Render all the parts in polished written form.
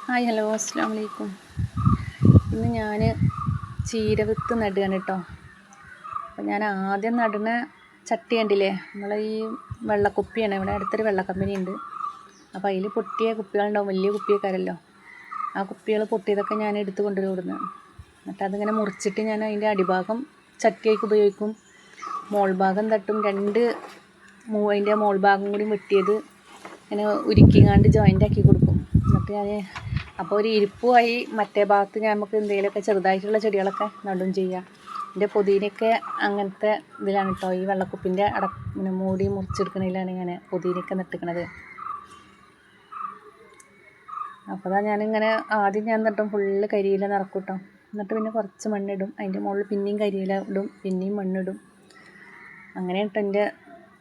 Hi hello അസ്സലാമു അലൈക്കും. ഇന്ന് ഞാൻ ചീരവിത്ത് നടുകയാണ് കേട്ടോ. അപ്പോൾ ഞാൻ ആദ്യം നടുന്ന ചട്ടി കണ്ടില്ലേ, നമ്മളെ ഈ വെള്ളക്കുപ്പിയാണ്. ഇവിടെ അടുത്തൊരു വെള്ള കമ്പനി ഉണ്ട്. അപ്പോൾ അതിൽ പൊട്ടിയ കുപ്പികളുണ്ടാവും, വലിയ കുപ്പിയൊക്കെയാണല്ലോ. ആ കുപ്പികൾ പൊട്ടിയതൊക്കെ ഞാൻ എടുത്ത് കൊണ്ടുവരുന്നത്. എന്നിട്ട് അതിങ്ങനെ മുറിച്ചിട്ട് ഞാൻ അതിൻ്റെ അടിഭാഗം ചട്ടിയായിട്ട് ഉപയോഗിക്കും. മോൾ ഭാഗം തട്ടും അതിൻ്റെ മോൾ ഭാഗം കൂടി വെട്ടിയത് ഇങ്ങനെ ഉരുക്കിങ്ങാണ്ട് ജോയിൻ്റ് ആക്കി കൊടുക്കും. എന്നിട്ട് ഞാൻ അപ്പോൾ ഒരു ഇരിപ്പുമായി മറ്റേ ഭാഗത്ത് നമുക്ക് എന്തെങ്കിലുമൊക്കെ ചെറുതായിട്ടുള്ള ചെടികളൊക്കെ നടും ചെയ്യാം. എൻ്റെ പുതിനയൊക്കെ അങ്ങനത്തെ ഇതിലാണ് കേട്ടോ. ഈ വെള്ളക്കുപ്പിൻ്റെ മൂടി മുറിച്ചെടുക്കുന്നതിലാണ് ഞാൻ പുതിനയൊക്കെ നട്ടിക്കണത്. അപ്പോൾ ഞാനിങ്ങനെ ആദ്യം ഞാൻ നട്ടും ഫുള്ള് കരിയില നിറക്കും കേട്ടോ. എന്നിട്ട് പിന്നെ കുറച്ച് മണ്ണിടും, അതിൻ്റെ മുകളിൽ പിന്നെയും കരിയില ഇടും, പിന്നെയും മണ്ണിടും. അങ്ങനെ കേട്ടോ എൻ്റെ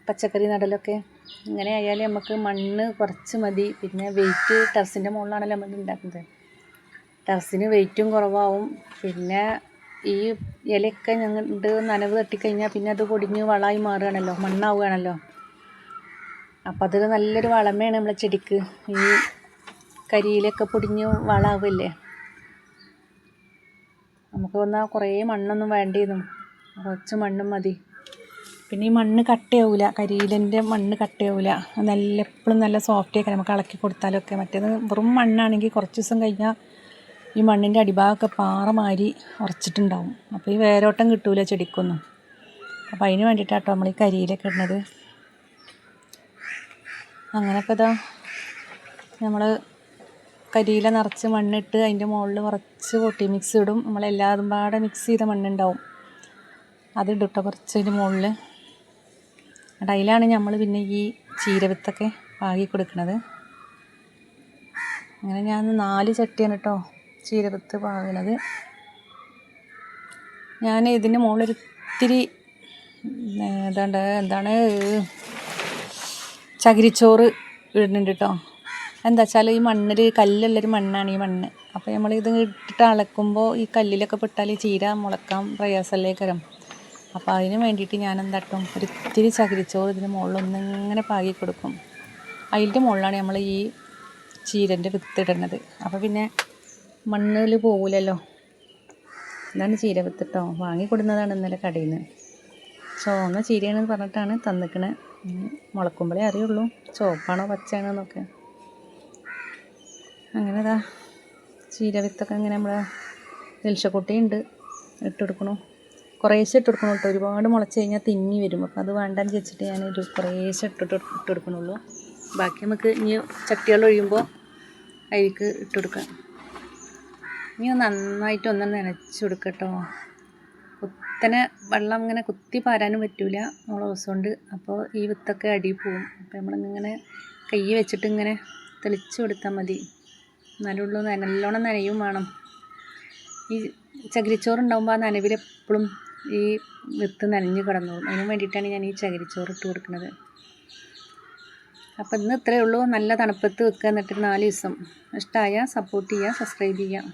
പച്ചക്കറി നടലൊക്കെ. ഇങ്ങനെ ആയാൽ നമുക്ക് മണ്ണ് കുറച്ച് മതി. പിന്നെ വെയിറ്റ് ടെറസിൻ്റെ മുകളിലാണല്ലോ നമ്മൾ ഉണ്ടാക്കുന്നത്. ടെറസിന് വെയിറ്റും കുറവാകും. പിന്നെ ഈ ഇലയൊക്കെ ഞങ്ങളുടെ നനവ് തട്ടിക്കഴിഞ്ഞാൽ പിന്നെ അത് പൊടിഞ്ഞ് വളമായി മാറുകയാണല്ലോ, മണ്ണാവുകയാണല്ലോ. അപ്പം അത് നല്ലൊരു വളമയാണ് നമ്മളെ ചെടിക്ക്. ഈ കരിയിലൊക്കെ പൊടിഞ്ഞ് വളമാവില്ലേ. നമുക്ക് വന്നാൽ കുറേ മണ്ണൊന്നും വേണ്ടിയിരുന്നു, കുറച്ച് മണ്ണും മതി. പിന്നെ ഈ മണ്ണ് കട്ടയാവില്ല, കരിയിലൻ്റെ മണ്ണ് കട്ടയാവില്ല. നല്ല എപ്പോഴും നല്ല സോഫ്റ്റായിരിക്കും നമുക്ക് ഇളക്കി കൊടുത്താലൊക്കെ. മറ്റേത് വെറും മണ്ണാണെങ്കിൽ കുറച്ച് ദിവസം കഴിഞ്ഞാൽ ഈ മണ്ണിൻ്റെ അടിഭാഗമൊക്കെ പാറ മാരി ഉറച്ചിട്ടുണ്ടാവും. അപ്പോൾ ഈ വേരോട്ടം കിട്ടൂല ചെടിക്കൊന്നും. അപ്പോൾ അതിന് വേണ്ടിയിട്ടാട്ടോ നമ്മൾ ഈ കരിയിലൊക്കെ ഇടുന്നത്. അങ്ങനെയൊക്കെ ഇതാ നമ്മൾ കരിയില നിറച്ച് മണ്ണിട്ട് അതിൻ്റെ മുകളിൽ കുറച്ച് പൊട്ടി മിക്സ് ഇടും. നമ്മളെല്ലാതും പാടെ മിക്സ് ചെയ്ത മണ്ണുണ്ടാവും, അതിട്ടോ കുറച്ച് അതിൻ്റെ മുകളിൽ. അതിലാണ് നമ്മൾ പിന്നെ ഈ ചീരവിത്തൊക്കെ പാകി കൊടുക്കുന്നത്. അങ്ങനെ ഞാൻ 4 ചട്ടിയാണ് കേട്ടോ ചീരവിത്ത് പാകുന്നത്. ഞാൻ ഇതിൻ്റെ മുകളിലൊരു ഇത്തിരി എന്താണ് ചകിരിച്ചോറ് ഇടുന്നുണ്ട് കേട്ടോ. എന്താ വെച്ചാൽ ഈ മണ്ണിൽ കല്ലുള്ളൊരു മണ്ണാണ് ഈ മണ്ണ്. അപ്പോൾ നമ്മളിത് ഇട്ടിട്ട് അളക്കുമ്പോൾ ഈ കല്ലിലൊക്കെ പെട്ടാൽ ചീര മുളക്കാൻ പ്രയാസമല്ലേക്കരം. അപ്പോൾ അതിന് വേണ്ടിയിട്ട് ഞാൻ എന്താട്ടും ഒരിത്തിരി ചകിരിച്ചോറ് ഇതിന് മുകളിലൊന്നിങ്ങനെ പാകി കൊടുക്കും. അതിൻ്റെ മുകളിലാണ് നമ്മൾ ഈ ചീരൻ്റെ വിത്ത് ഇടുന്നത്. അപ്പോൾ പിന്നെ മണ്ണിൽ പോകില്ലല്ലോ. ഇതാണ് ചീര വിത്ത് കേട്ടോ. വാങ്ങിക്കൊടുന്നതാണ് ഇന്നലെ കടയിൽ നിന്ന്. ചുവന്ന ചീരയാണെന്ന് പറഞ്ഞിട്ടാണ് തന്നിക്കണത്. മുളക്കുമ്പോഴേ അറിയുള്ളൂ ചുവപ്പാണോ പച്ചയാണോ എന്നൊക്കെ. അങ്ങനെ ഇതാ ചീര വിത്തൊക്കെ ഇങ്ങനെ നമ്മളെ എലിശക്കുട്ടിയുണ്ട് ഇട്ടെടുക്കണു. കുറേശ്ശെ ഇട്ട് കൊടുക്കണം കേട്ടോ. ഒരുപാട് മുളച്ച് കഴിഞ്ഞാൽ തിങ്ങി വരും. അപ്പോൾ അത് വേണ്ടെന്ന് വെച്ചിട്ട് ഞാനൊരു കുറേശ്ശെ ഇട്ടെടുക്കണുള്ളൂ. ബാക്കി നമുക്ക് ഇനി ചട്ടികൾ ഒഴിയുമ്പോൾ അതിലേക്ക് ഇട്ടെടുക്കാം. ഇനി നന്നായിട്ട് ഒന്ന് നനച്ച് കൊടുക്കാം കേട്ടോ. കുത്തനെ വെള്ളം ഇങ്ങനെ കുത്തി പാരാനും പറ്റില്ല നമ്മൾ കൊണ്ട്. അപ്പോൾ ഈ വിത്തൊക്കെ അടിയിൽ പോവും. അപ്പോൾ നമ്മളിങ്ങനെ കൈ വെച്ചിട്ട് ഇങ്ങനെ തെളിച്ച് കൊടുത്താൽ മതി. നല്ലുള്ളൂ, നല്ലോണം നനയും വേണം. ഈ ചകിരിച്ചോറുണ്ടാകുമ്പോൾ ആ നനവിലെപ്പോഴും ഈ വിത്ത് നനഞ്ഞ് കിടന്നോളും. അതിന് വേണ്ടിയിട്ടാണ് ഞാൻ ഈ ചകിരിച്ചോറ് ഇട്ട് കൊടുക്കുന്നത്. അപ്പോൾ ഇന്ന് ഇത്രയേ ഉള്ളൂ. നല്ല തണുപ്പത്ത് വെക്കുക. എന്നിട്ട് 4 ദിവസം. ഇഷ്ടമായാൽ സപ്പോർട്ട് ചെയ്യുക, സബ്സ്ക്രൈബ് ചെയ്യുക.